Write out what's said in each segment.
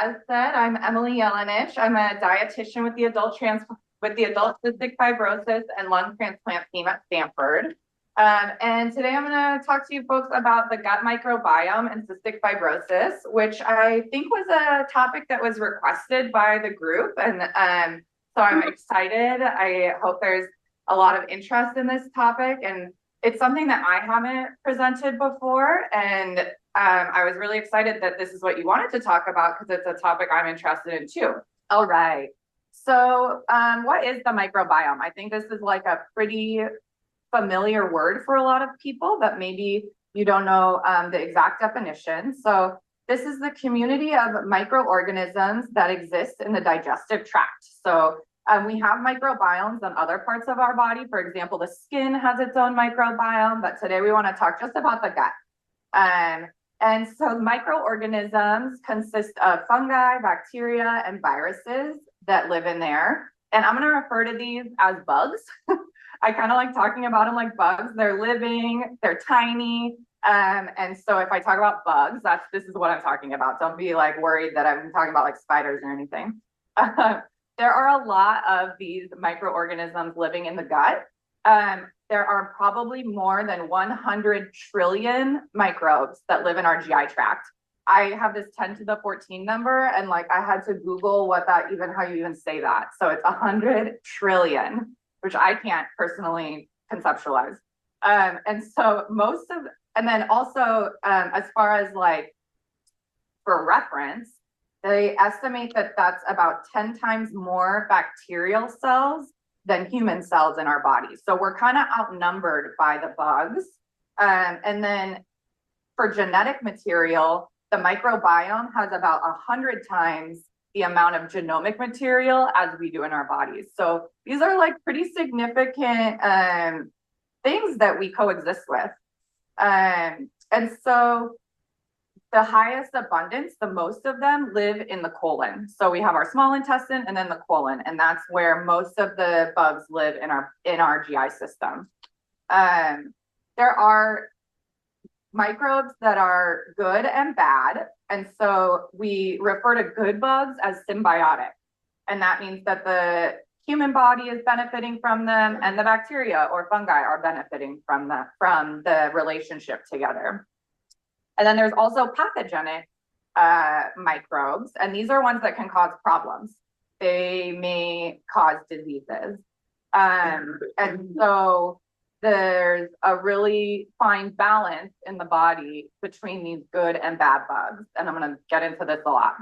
as said, I'm Emily Yelencich. I'm a dietitian with the adult cystic fibrosis and lung transplant team at Stanford. And today I'm going to talk to you folks about the gut microbiome and cystic fibrosis, which I think was a topic that was requested by the group. And so I'm excited. I hope there's a lot of interest in this topic. And it's something that I haven't presented before. And I was really excited that this is what you wanted to talk about because it's a topic I'm interested in too. All right. So what is the microbiome? I think this is like a pretty familiar word for a lot of people, but maybe you don't know the exact definition. So this is the community of microorganisms that exist in the digestive tract. So we have microbiomes on other parts of our body. For example, the skin has its own microbiome, but today we want to talk just about the gut. And so microorganisms consist of fungi, bacteria, and viruses that live in there. And I'm going to refer to these as bugs. I kind of like talking about them like bugs. They're living, they're tiny. And so if I talk about bugs, this is what I'm talking about. Don't be like worried that I'm talking about like spiders or anything. There are a lot of these microorganisms living in the gut. There are probably more than 100 trillion microbes that live in our GI tract. I have this 10 to the 14 number, and like I had to Google how you even say that. So it's 100 trillion, which I can't personally conceptualize. And then also as far as like for reference, they estimate that that's about 10 times more bacterial cells than human cells in our bodies. So we're kind of outnumbered by the bugs. And then for genetic material, the microbiome has about 100 times the amount of genomic material as we do in our bodies. So these are like pretty significant things that we coexist with. And so the highest abundance, the most of them live in the colon. So we have our small intestine and then the colon, and that's where most of the bugs live in our GI system. There are microbes that are good and bad. And so we refer to good bugs as symbiotic. And that means that the human body is benefiting from them and the bacteria or fungi are benefiting from the relationship together. And then there's also pathogenic microbes, and these are ones that can cause problems. They may cause diseases. And so there's a really fine balance in the body between these good and bad bugs. And I'm going to get into this a lot.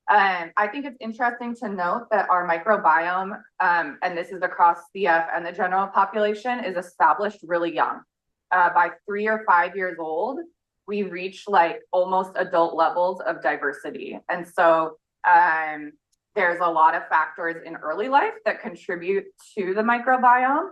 I think it's interesting to note that our microbiome, and this is across CF and the general population, is established really young. By 3 or 5 years old, we reach like almost adult levels of diversity. And so there's a lot of factors in early life that contribute to the microbiome,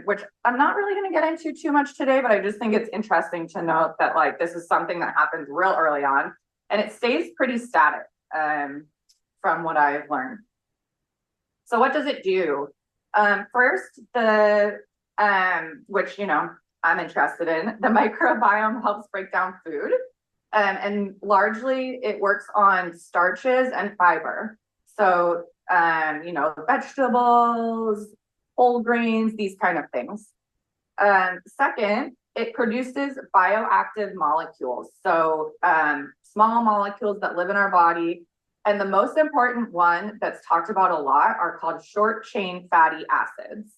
which I'm not really going to get into too much today, but I just think it's interesting to note that like this is something that happens real early on and it stays pretty static from what I've learned. So what does it do? First, which, I'm interested in, the microbiome helps break down food. And largely it works on starches and fiber. So, vegetables, whole grains, these kind of things. Second, it produces bioactive molecules. So small molecules that live in our body. And the most important one that's talked about a lot are called short chain fatty acids.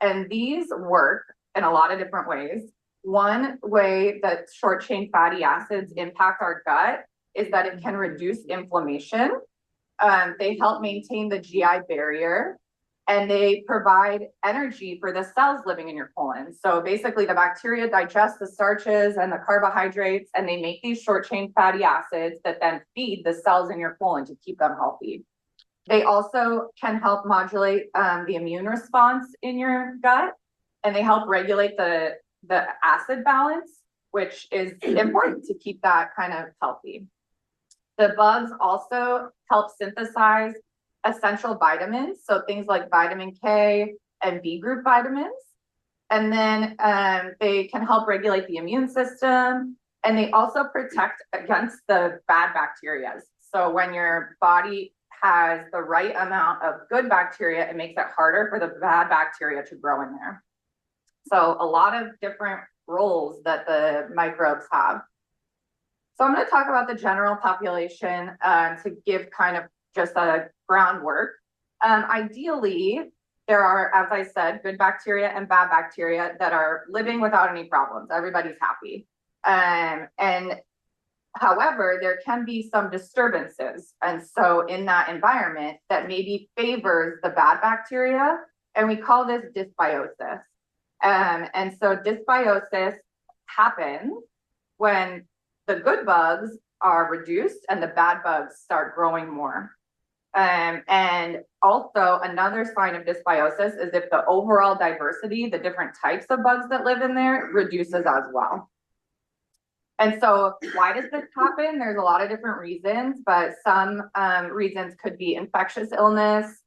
And these work in a lot of different ways. One way that short chain fatty acids impact our gut is that it can reduce inflammation. They help maintain the GI barrier, and they provide energy for the cells living in your colon. So basically the bacteria digest the starches and the carbohydrates, and they make these short chain fatty acids that then feed the cells in your colon to keep them healthy. They also can help modulate the immune response in your gut, and they help regulate the acid balance, which is important to keep that kind of healthy. The bugs also help synthesize essential vitamins, so things like vitamin K and B group vitamins. And then they can help regulate the immune system, and they also protect against the bad bacteria. So when your body has the right amount of good bacteria, it makes it harder for the bad bacteria to grow in there. So a lot of different roles that the microbes have. So I'm going to talk about the general population to give kind of just a groundwork. Ideally, there are, as I said, good bacteria and bad bacteria that are living without any problems. Everybody's happy. And however, there can be some disturbances. And so in that environment that maybe favors the bad bacteria, and we call this dysbiosis. And so dysbiosis happens when the good bugs are reduced and the bad bugs start growing more. And also another sign of dysbiosis is if the overall diversity, the different types of bugs that live in there, reduces as well. And so why does this happen? There's a lot of different reasons, but some reasons could be infectious illness.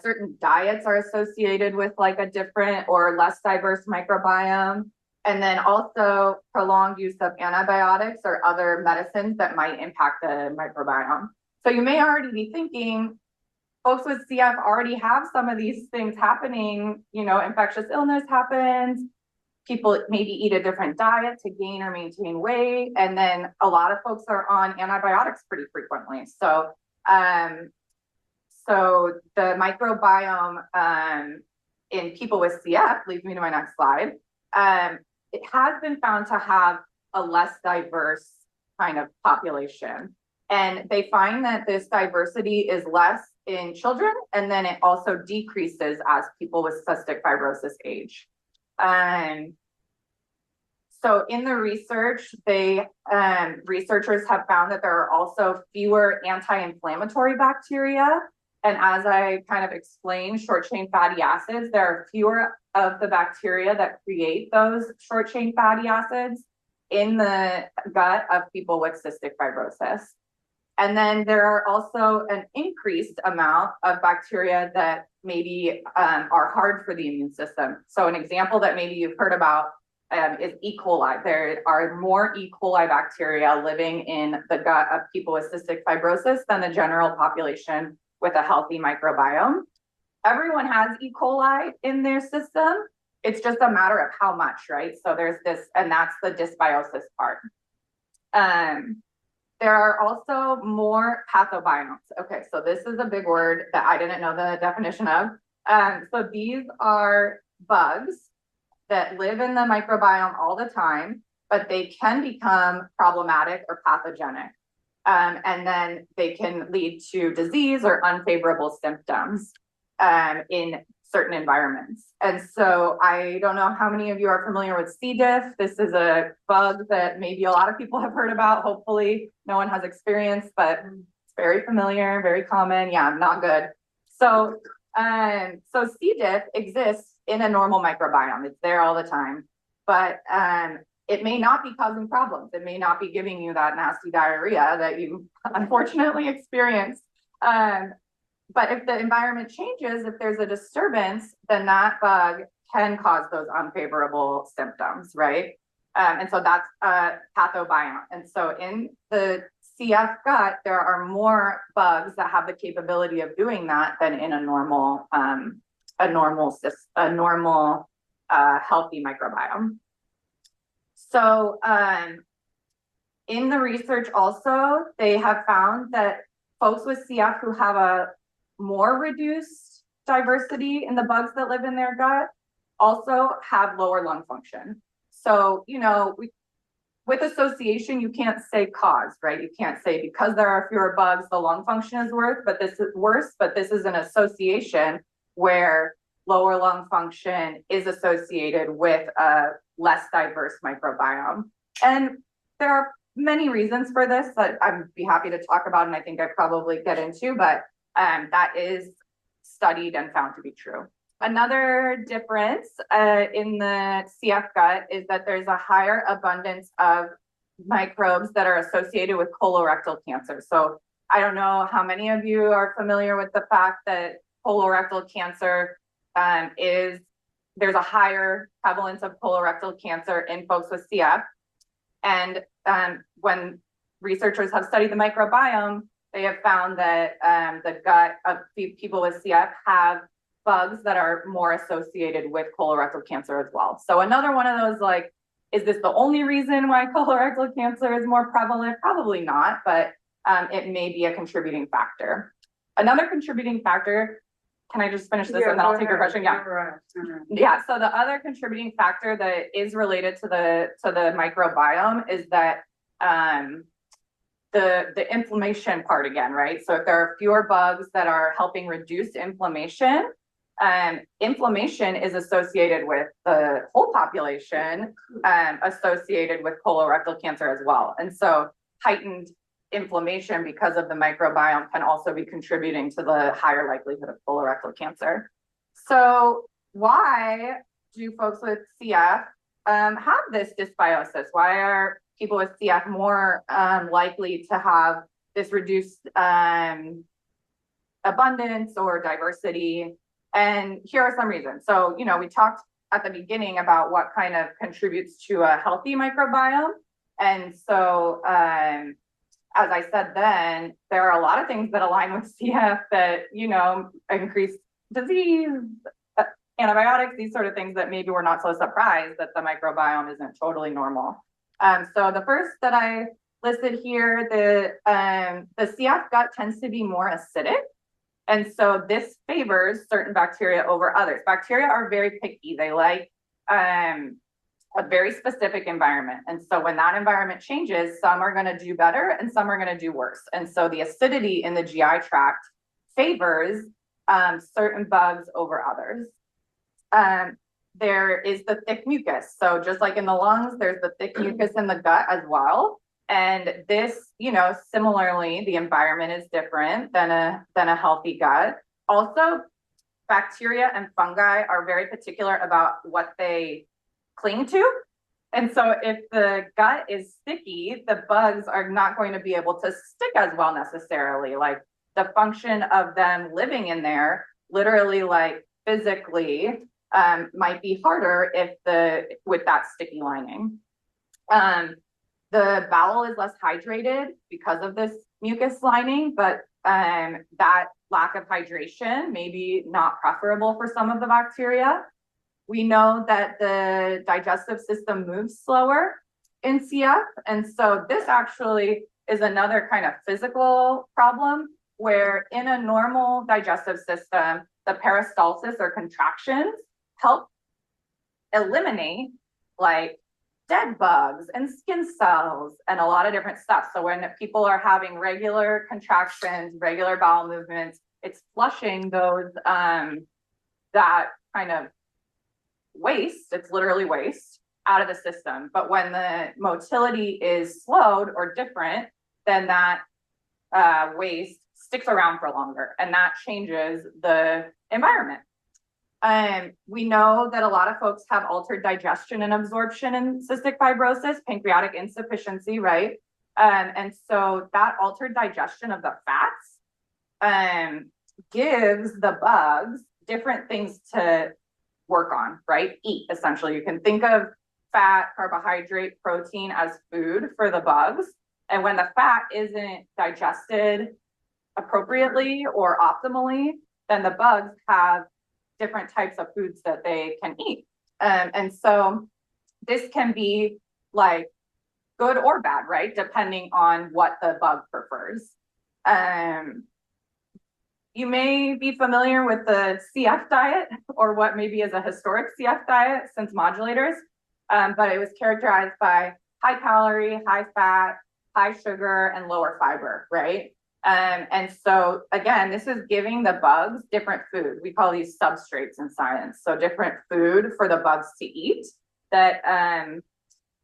Certain diets are associated with like a different or less diverse microbiome. And then also prolonged use of antibiotics or other medicines that might impact the microbiome. So you may already be thinking, folks with CF already have some of these things happening, you know, infectious illness happens, people maybe eat a different diet to gain or maintain weight, and then a lot of folks are on antibiotics pretty frequently. So, so the microbiome in people with CF, leads me to my next slide, it has been found to have a less diverse kind of population. And they find that this diversity is less in children, and then it also decreases as people with cystic fibrosis age. So in the research, researchers have found that there are also fewer anti-inflammatory bacteria. And as I kind of explained, short-chain fatty acids, there are fewer of the bacteria that create those short-chain fatty acids in the gut of people with cystic fibrosis. And then there are also an increased amount of bacteria that maybe are hard for the immune system. So an example that maybe you've heard about is E. coli. There are more E. coli bacteria living in the gut of people with cystic fibrosis than the general population with a healthy microbiome. Everyone has E. coli in their system. It's just a matter of how much, right? So there's this, and that's the dysbiosis part. There are also more pathobiomes. Okay, so this is a big word that I didn't know the definition of. So these are bugs that live in the microbiome all the time, but they can become problematic or pathogenic. And then they can lead to disease or unfavorable symptoms in certain environments. And so I don't know how many of you are familiar with C. diff. This is a bug that maybe a lot of people have heard about. Hopefully no one has experienced, but it's very familiar, very common. Yeah, not good. So, so C. diff exists in a normal microbiome. It's there all the time, but it may not be causing problems. It may not be giving you that nasty diarrhea that you unfortunately experienced. But if the environment changes, if there's a disturbance, then that bug can cause those unfavorable symptoms, right? And so that's a pathobiont. And so in the CF gut, there are more bugs that have the capability of doing that than in a normal healthy microbiome. So in the research also, they have found that folks with CF who have a more reduced diversity in the bugs that live in their gut also have lower lung function. So, you know, with association, you can't say cause, right? You can't say because there are fewer bugs, the lung function is worse, but this is an association where lower lung function is associated with a less diverse microbiome. And there are many reasons for this that I'd be happy to talk about, and I think I probably get into, but that is studied and found to be true. Another difference in the CF gut is that there's a higher abundance of microbes that are associated with colorectal cancer. So I don't know how many of you are familiar with the fact that colorectal cancer there's a higher prevalence of colorectal cancer in folks with CF. And when researchers have studied the microbiome, they have found that the gut of people with CF have bugs that are more associated with colorectal cancer as well. So another one of those, like, is this the only reason why colorectal cancer is more prevalent? Probably not, but it may be a contributing factor. Another contributing factor, can I just finish this and then I'll take your question? Yeah. Yeah, so the other contributing factor that is related to the microbiome is that the inflammation part again, right? So if there are fewer bugs that are helping reduce inflammation, inflammation is associated with the whole population, associated with colorectal cancer as well. And so heightened inflammation because of the microbiome can also be contributing to the higher likelihood of colorectal cancer. So why do folks with CF have this dysbiosis? Why are people with CF more likely to have this reduced abundance or diversity? And here are some reasons. So, you know, we talked at the beginning about what kind of contributes to a healthy microbiome. And so, as I said then, there are a lot of things that align with CF that, you know, increase disease, antibiotics, these sort of things that maybe we're not so surprised that the microbiome isn't totally normal. So the first that I listed here, the CF gut tends to be more acidic. And so this favors certain bacteria over others. Bacteria are very picky. They like a very specific environment. And so when that environment changes, some are going to do better and some are going to do worse. And so the acidity in the GI tract favors certain bugs over others. There is the thick mucus. So just like in the lungs, there's the thick mucus in the gut as well. And this, you know, similarly, the environment is different than a healthy gut. Also, bacteria and fungi are very particular about what they cling to. And so if the gut is sticky, the bugs are not going to be able to stick as well necessarily. Like the function of them living in there, literally like physically, might be harder with that sticky lining. The bowel is less hydrated because of this mucus lining, but that lack of hydration may be not preferable for some of the bacteria. We know that the digestive system moves slower in CF. And so this actually is another kind of physical problem where in a normal digestive system, the peristalsis or contractions help eliminate like dead bugs and skin cells and a lot of different stuff. So when people are having regular contractions, regular bowel movements, it's flushing those, that kind of waste, it's literally waste, out of the system. But when the motility is slowed or different, then that waste sticks around for longer and that changes the environment. We know that a lot of folks have altered digestion and absorption in cystic fibrosis, pancreatic insufficiency, right? And so that altered digestion of the fats gives the bugs different things to work on, right? Eat, essentially. You can think of fat, carbohydrate, protein as food for the bugs. And when the fat isn't digested appropriately or optimally, then the bugs have different types of foods that they can eat. And so this can be like good or bad, right? Depending on what the bug prefers. You may be familiar with the CF diet or what maybe is a historic CF diet since modulators, but it was characterized by high calorie, high fat, high sugar, and lower fiber, right? And so again, this is giving the bugs different food. We call these substrates in science. So different food for the bugs to eat that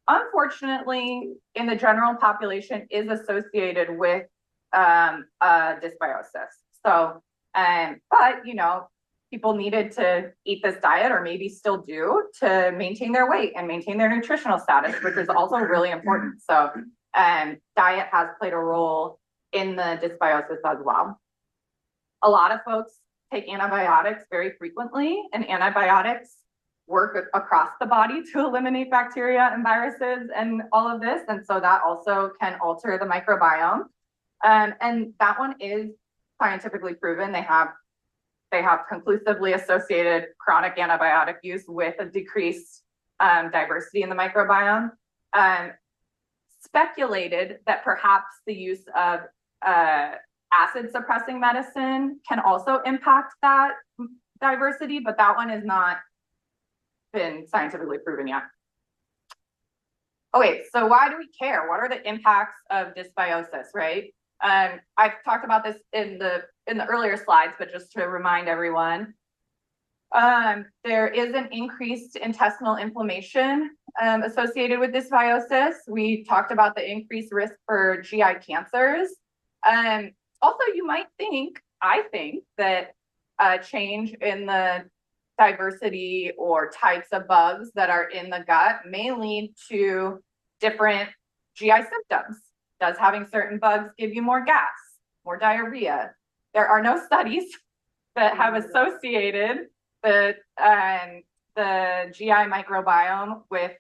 unfortunately in the general population is associated with dysbiosis. So, but you know, people needed to eat this diet or maybe still do to maintain their weight and maintain their nutritional status, which is also really important. So diet has played a role in the dysbiosis as well. A lot of folks take antibiotics very frequently, and antibiotics work across the body to eliminate bacteria and viruses and all of this. And so that also can alter the microbiome. And that one is scientifically proven. They have conclusively associated chronic antibiotic use with a decreased diversity in the microbiome. Speculated that perhaps the use of acid suppressing medicine can also impact that diversity, but that one has not been scientifically proven yet. Okay, so why do we care? What are the impacts of dysbiosis, right? I've talked about this in the earlier slides, but just to remind everyone, there is an increased intestinal inflammation associated with dysbiosis. We talked about the increased risk for GI cancers. Also, you might think, I think, that a change in the diversity or types of bugs that are in the gut may lead to different GI symptoms. Does having certain bugs give you more gas, more diarrhea? There are no studies that have associated the GI microbiome with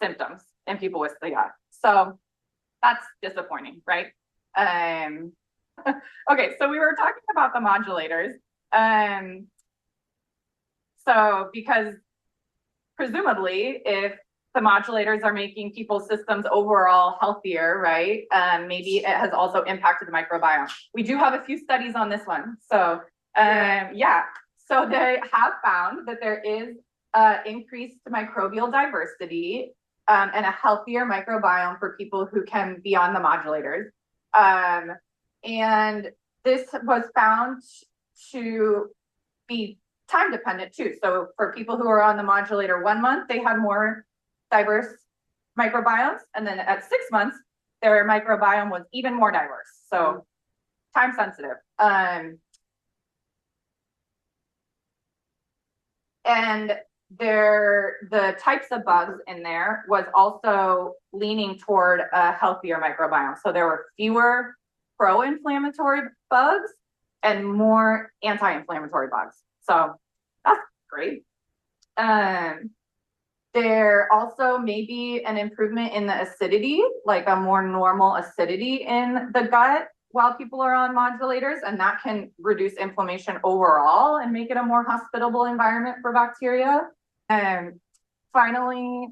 symptoms in people with the gut. So that's disappointing, right? Okay, so we were talking about the modulators. So because presumably if the modulators are making people's systems overall healthier, right? Maybe it has also impacted the microbiome. We do have a few studies on this one. So yeah, so they have found that there is increased microbial diversity and a healthier microbiome for people who can be on the modulators. And this was found to be time dependent too. So for people who are on the modulator 1 month, they had more diverse microbiomes. And then at 6 months, their microbiome was even more diverse. So time sensitive. And the types of bugs in there was also leaning toward a healthier microbiome. So there were fewer pro-inflammatory bugs and more anti-inflammatory bugs. So that's great. There also may be an improvement in the acidity, like a more normal acidity in the gut while people are on modulators, and that can reduce inflammation overall and make it a more hospitable environment for bacteria. Finally,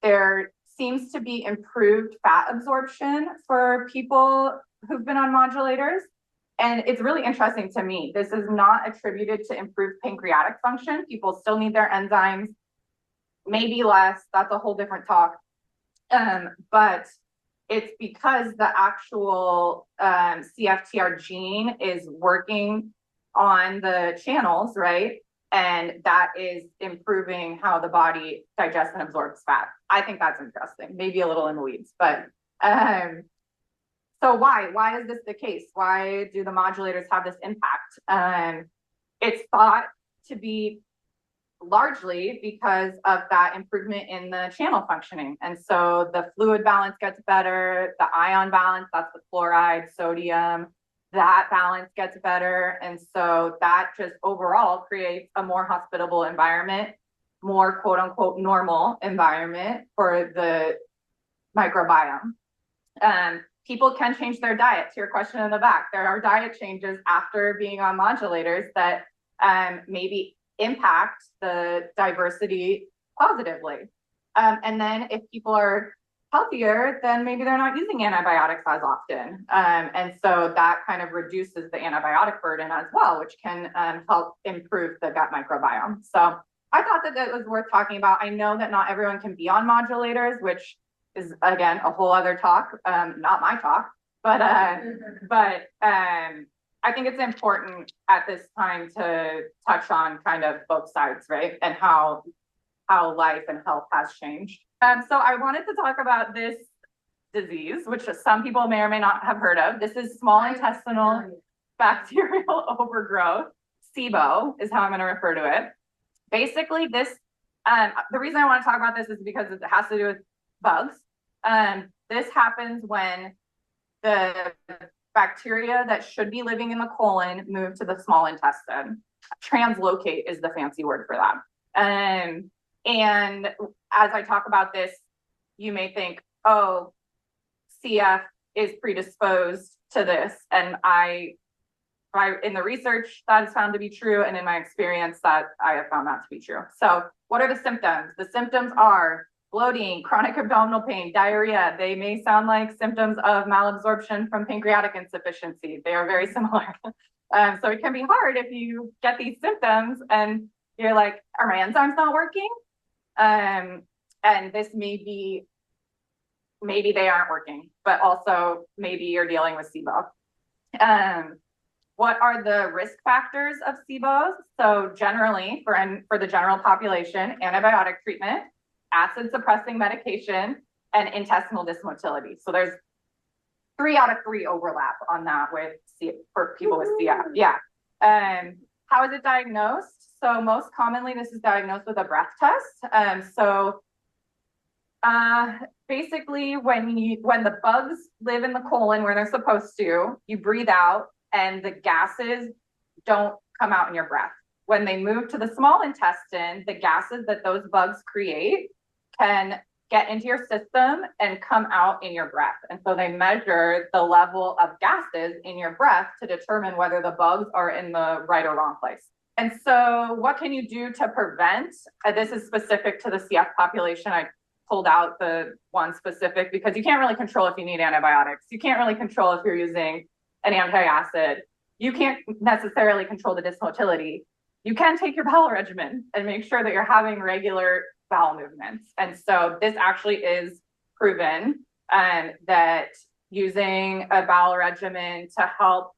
there seems to be improved fat absorption for people who've been on modulators. And it's really interesting to me. This is not attributed to improved pancreatic function. People still need their enzymes, maybe less. That's a whole different talk. But it's because the actual CFTR gene is working on the channels, right? And that is improving how the body digests and absorbs fat. I think that's interesting, maybe a little in the weeds, but so why is this the case? Why do the modulators have this impact? It's thought to be largely because of that improvement in the channel functioning. And so the fluid balance gets better, the ion balance, that's the chloride, sodium, that balance gets better. And so that just overall creates a more hospitable environment, more quote unquote normal environment for the microbiome. People can change their diet. To your question in the back, there are diet changes after being on modulators that maybe impact the diversity positively. And then if people are healthier, then maybe they're not using antibiotics as often. And so that kind of reduces the antibiotic burden as well, which can help improve the gut microbiome. So I thought that that was worth talking about. I know that not everyone can be on modulators, which is again a whole other talk, not my talk, but I think it's important at this time to touch on kind of both sides, right? And how life and health has changed. So I wanted to talk about this disease, which some people may or may not have heard of. This is small intestinal bacterial overgrowth. SIBO is how I'm going to refer to it. Basically, this, the reason I want to talk about this is because it has to do with bugs. This happens when the bacteria that should be living in the colon move to the small intestine. Translocate is the fancy word for that. And as I talk about this, you may think, oh, CF is predisposed to this. And in the research, that is found to be true. And in my experience, that I have found that to be true. So what are the symptoms? The symptoms are bloating, chronic abdominal pain, diarrhea. They may sound like symptoms of malabsorption from pancreatic insufficiency. They are very similar. So it can be hard if you get these symptoms and you're like, are my enzymes not working? And this may be, maybe they aren't working, but also maybe you're dealing with SIBO. What are the risk factors of SIBOs? So generally, for the general population, antibiotic treatment, acid suppressing medication, and intestinal dysmotility. So there's 3 out of 3 overlap on that for people with CF. Yeah. How is it diagnosed? So most commonly, this is diagnosed with a breath test. Basically, when the bugs live in the colon where they're supposed to, you breathe out and the gases don't come out in your breath. When they move to the small intestine, the gases that those bugs create can get into your system and come out in your breath. And so they measure the level of gases in your breath to determine whether the bugs are in the right or wrong place. And so what can you do to prevent? This is specific to the CF population. I pulled out the one specific because you can't really control if you need antibiotics. You can't really control if you're using an antacid. You can't necessarily control the dysmotility. You can take your bowel regimen and make sure that you're having regular bowel movements. And so this actually is proven that using a bowel regimen to help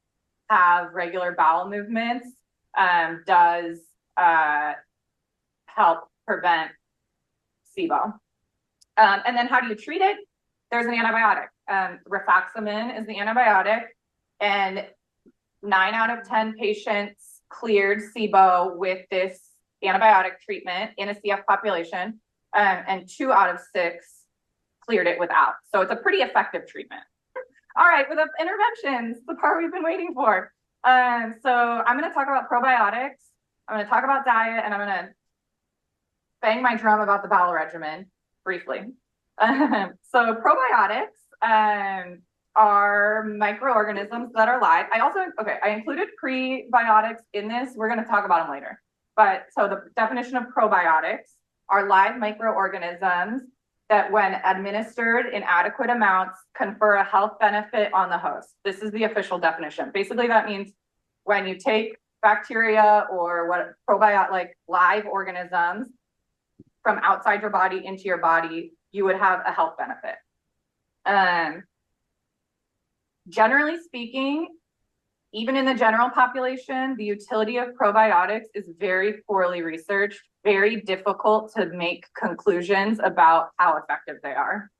have regular bowel movements does help prevent SIBO. And then how do you treat it? There's an antibiotic. Rifaximin is the antibiotic, and 9 out of 10 patients cleared SIBO with this antibiotic treatment in a CF population, and 2 out of 6 cleared it without. So it's a pretty effective treatment. All right, with the interventions, the part we've been waiting for. So I'm going to talk about probiotics. I'm going to talk about diet, and I'm going to bang my drum about the bowel regimen briefly. So probiotics are microorganisms that are live. I included prebiotics in this. We're going to talk about them later. But so the definition of probiotics are live microorganisms that when administered in adequate amounts confer a health benefit on the host. This is the official definition. Basically, that means when you take bacteria or what probiotic, like live organisms from outside your body into your body, you would have a health benefit. Generally speaking, even in the general population, the utility of probiotics is very poorly researched, very difficult to make conclusions about how effective they are.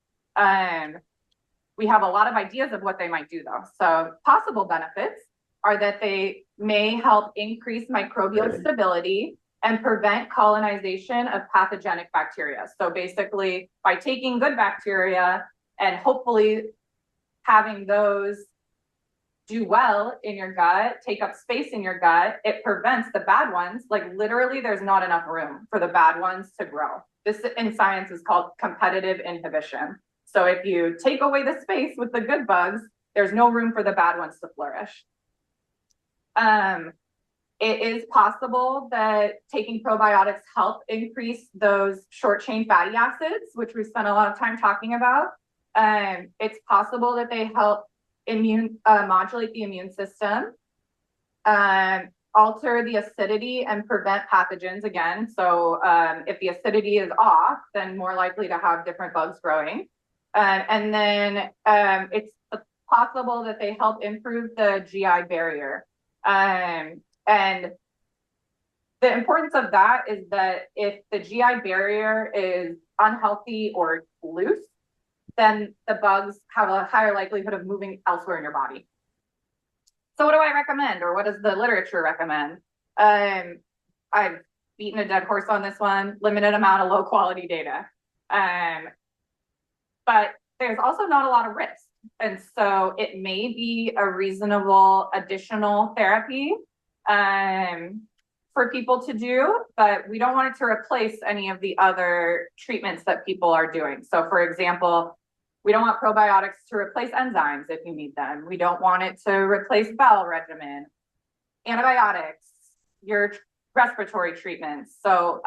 We have a lot of ideas of what they might do though. So possible benefits are that they may help increase microbial stability and prevent colonization of pathogenic bacteria. So basically, by taking good bacteria and hopefully having those do well in your gut, take up space in your gut, it prevents the bad ones. Like literally, there's not enough room for the bad ones to grow. This in science is called competitive inhibition. So if you take away the space with the good bugs, there's no room for the bad ones to flourish. It is possible that taking probiotics help increase those short chain fatty acids, which we spent a lot of time talking about. It's possible that they help modulate the immune system, alter the acidity and prevent pathogens again. So if the acidity is off, then more likely to have different bugs growing. And then it's possible that they help improve the GI barrier. And the importance of that is that if the GI barrier is unhealthy or loose, then the bugs have a higher likelihood of moving elsewhere in your body. So what do I recommend, or what does the literature recommend? I've beaten a dead horse on this one, limited amount of low quality data. But there's also not a lot of risk. And so it may be a reasonable additional therapy for people to do, but we don't want it to replace any of the other treatments that people are doing. So for example, We don't want probiotics to replace enzymes if you need them. We don't want it to replace bowel regimen, antibiotics, your respiratory treatments. So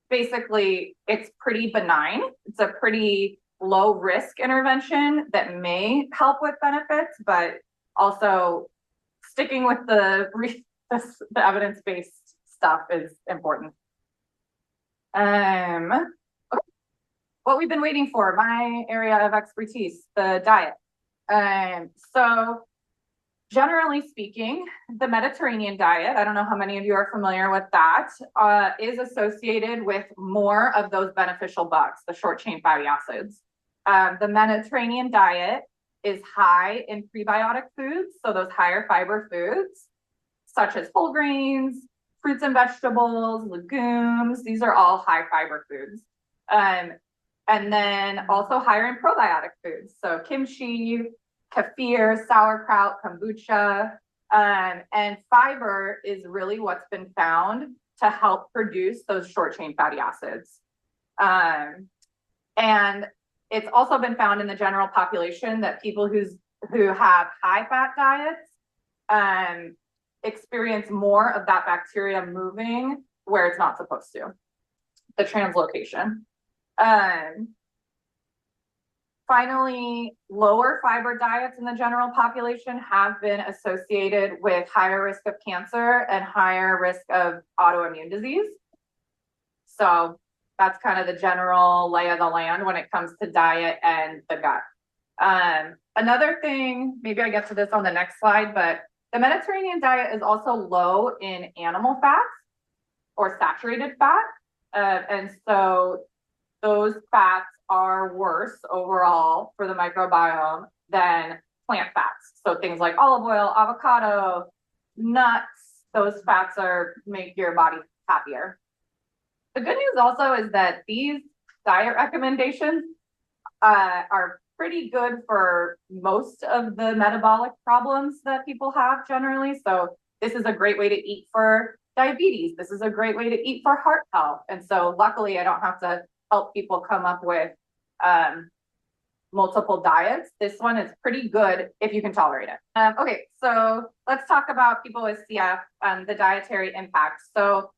basically, it's pretty benign. It's a pretty low risk intervention that may help with benefits, but also sticking with the evidence-based stuff is important. Okay. What we've been waiting for, my area of expertise, the diet. So generally speaking, the Mediterranean diet, I don't know how many of you are familiar with that, is associated with more of those beneficial bugs, the short chain fatty acids. The Mediterranean diet is high in prebiotic foods, so those higher fiber foods, such as whole grains, fruits and vegetables, legumes. These are all high fiber foods. And then also higher in probiotic foods. So kimchi, kefir, sauerkraut, kombucha, and fiber is really what's been found to help produce those short chain fatty acids. And it's also been found in the general population that people who have high fat diets experience more of that bacteria moving where it's not supposed to, the translocation. Finally, lower fiber diets in the general population have been associated with higher risk of cancer and higher risk of autoimmune disease. So that's kind of the general lay of the land when it comes to diet and the gut. Another thing, maybe I get to this on the next slide, but the Mediterranean diet is also low in animal fats or saturated fat. And so those fats are worse overall for the microbiome than plant fats. So things like olive oil, avocado, nuts, those fats make your body happier. The good news also is that these diet recommendations are pretty good for most of the metabolic problems that people have generally. So this is a great way to eat for diabetes. This is a great way to eat for heart health. And so luckily I don't have to help people come up with multiple diets. This one is pretty good if you can tolerate it. Okay, so let's talk about people with CF and the dietary impact. So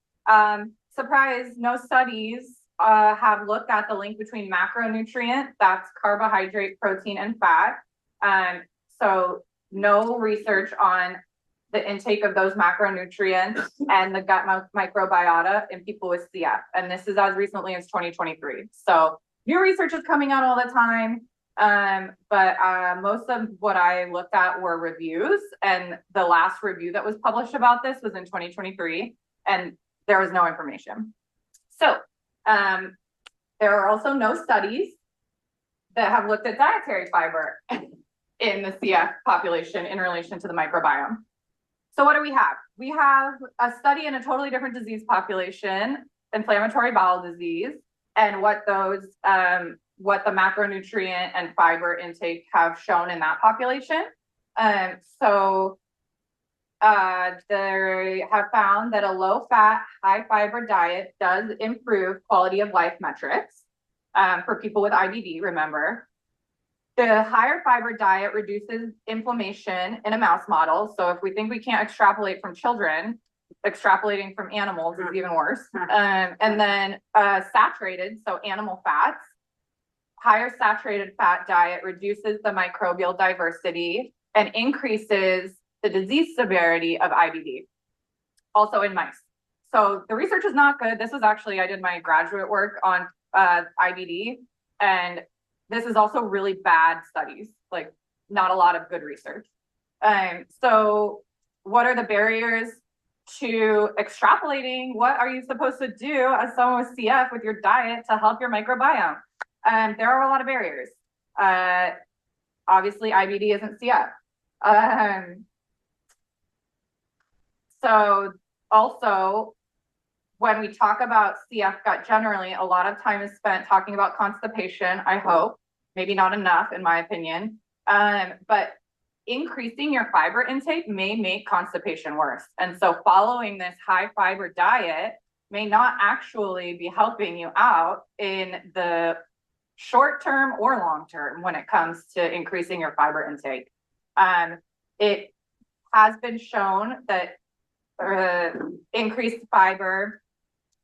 surprise, no studies have looked at the link between macronutrient, that's carbohydrate, protein, and fat. So no research on the intake of those macronutrients and the gut microbiota in people with CF. And this is as recently as 2023. So new research is coming out all the time. But most of what I looked at were reviews, and the last review that was published about this was in 2023, and there was no information. So there are also no studies that have looked at dietary fiber in the CF population in relation to the microbiome. So what do we have? We have a study in a totally different disease population, inflammatory bowel disease, and what those what the macronutrient and fiber intake have shown in that population. So they have found that a low-fat, high-fiber diet does improve quality of life metrics for people with IBD, remember. The higher fiber diet reduces inflammation in a mouse model. So if we think we can't extrapolate from children, extrapolating from animals is even worse. And then saturated, so animal fats, higher saturated fat diet reduces the microbial diversity and increases the disease severity of IBD, also in mice. So the research is not good. This was actually, I did my graduate work on IBD, and this is also really bad studies, like not a lot of good research. So what are the barriers to extrapolating? What are you supposed to do as someone with CF with your diet to help your microbiome? There are a lot of barriers. Obviously, IBD isn't CF. So also, when we talk about CF gut generally, a lot of time is spent talking about constipation, I hope, maybe not enough in my opinion, but increasing your fiber intake may make constipation worse. And so following this high fiber diet may not actually be helping you out in the short-term or long-term when it comes to increasing your fiber intake. It has been shown that increased fiber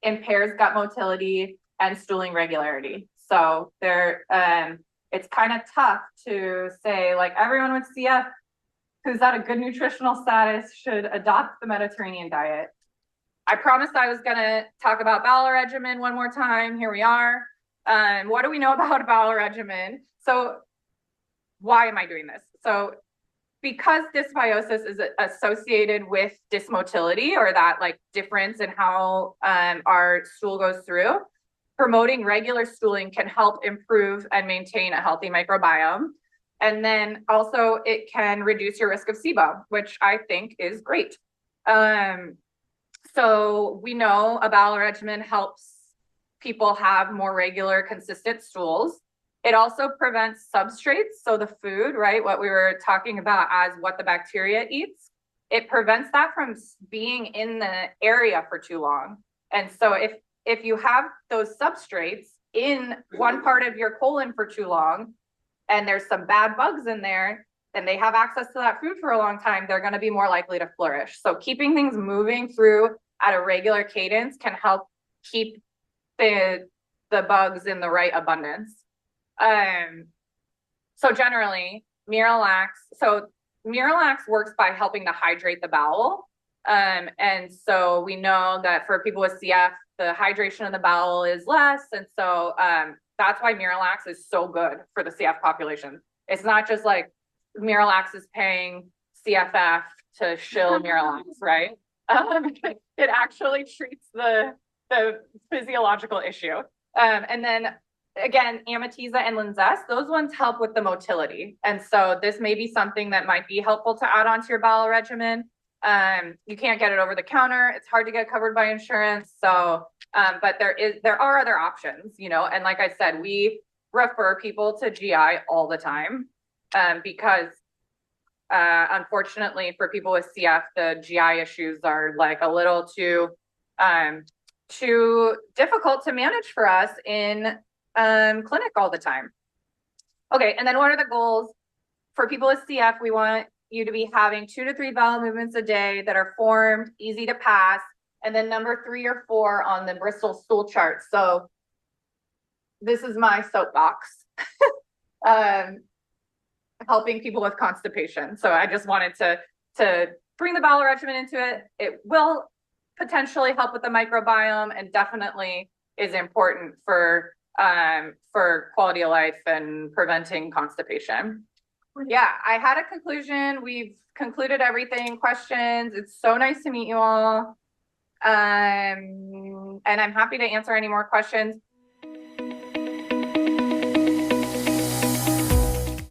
impairs gut motility and stooling regularity. So it's kind of tough to say, like, everyone with CF who's at a good nutritional status should adopt the Mediterranean diet. I promised I was going to talk about bowel regimen one more time. Here we are. What do we know about bowel regimen? So why am I doing this? So because dysbiosis is associated with dysmotility, or that like difference in how our stool goes through, promoting regular stooling can help improve and maintain a healthy microbiome. And then also it can reduce your risk of SIBO, which I think is great. So we know a bowel regimen helps people have more regular, consistent stools. It also prevents substrates. So the food, right, what we were talking about as what the bacteria eats, it prevents that from being in the area for too long. And so if you have those substrates in one part of your colon for too long, and there's some bad bugs in there, and they have access to that food for a long time, they're going to be more likely to flourish. So keeping things moving through at a regular cadence can help keep the bugs in the right abundance. So generally, Miralax works by helping to hydrate the bowel. And so we know that for people with CF, the hydration of the bowel is less. And so that's why Miralax is so good for the CF population. It's not just like Miralax is paying CFF to shill Miralax, right? It actually treats the physiological issue. And then again, Amitiza and Linzess, those ones help with the motility. And so this may be something that might be helpful to add on to your bowel regimen. You can't get it over the counter. It's hard to get covered by insurance. So, but there are other options, you know, and like I said, we refer people to GI all the time, because unfortunately for people with CF, the GI issues are like a little too difficult to manage for us in clinic all the time. Okay, and then what are the goals? For people with CF, we want you to be having 2 to 3 bowel movements a day that are formed, easy to pass, and then number 3 or 4 on the Bristol stool chart. So this is my soapbox, helping people with constipation. So I just wanted to bring the bowel regimen into it. It will potentially help with the microbiome and definitely is important for quality of life and preventing constipation. Yeah, I had a conclusion. We've concluded everything. Questions. It's so nice to meet you all. And I'm happy to answer any more questions.